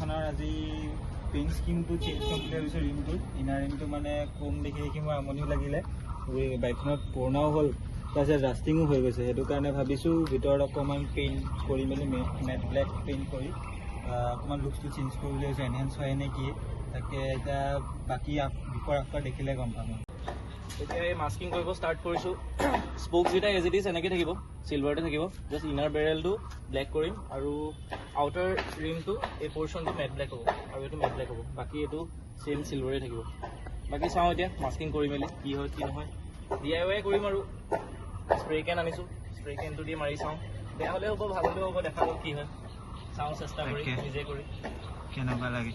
বাইকখনৰ আজি পেইণ্ট স্কিমটো চেঞ্জ কৰিম বুলি ভাবিছোঁ। ৰিমটো ইনাৰ ৰিমটো মানে কম দেখি মোৰ আমনিও লাগিলে। বাইকখনত পুৰণাও হ'ল, তাৰপিছত ৰাষ্টিঙো হৈ গৈছে। সেইটো কাৰণে ভাবিছোঁ ভিতৰত অকণমান পেইণ্ট কৰি মেলি মেট ব্লেক পেইণ্ট কৰি অকণমান লুকছটো চেঞ্জ কৰোঁ বুলি ভাবিছোঁ। এনহেঞ্চ হয় নে কি তাকে এতিয়া বাকী বিফৰ আফটাৰ দেখিলে গম পাম। এতিয়া এই মাস্কিং কৰিব ষ্টাৰ্ট কৰিছোঁ। স্পোকছকেইটা এজ ইট ইজ এনেকৈ থাকিব, চিলভাৰতে থাকিব। জাষ্ট ইনাৰ বেৰেলটো ব্লেক কৰিম আৰু আউটাৰ ৰিমটো এই পৰ্চনটো মেট ব্লেক হ'ব আৰু এইটো মেট ব্লেক হ'ব। বাকী এইটো চেম চিলভাৰে থাকিব। বাকী চাওঁ এতিয়া মাস্কিং কৰি মেলি কি হয় কি নহয়। DIY কৰিম আৰু স্প্ৰে কেন আনিছোঁ, স্প্ৰে কেনটো দি মাৰি চাওঁ। বেয়া হ'লে হ'ব, ভাল হ'লেও হ'ব, দেখা যাওক কি হয়। চাওঁ চেষ্টা কৰি নিজে কৰি কেনেকুৱা লাগে।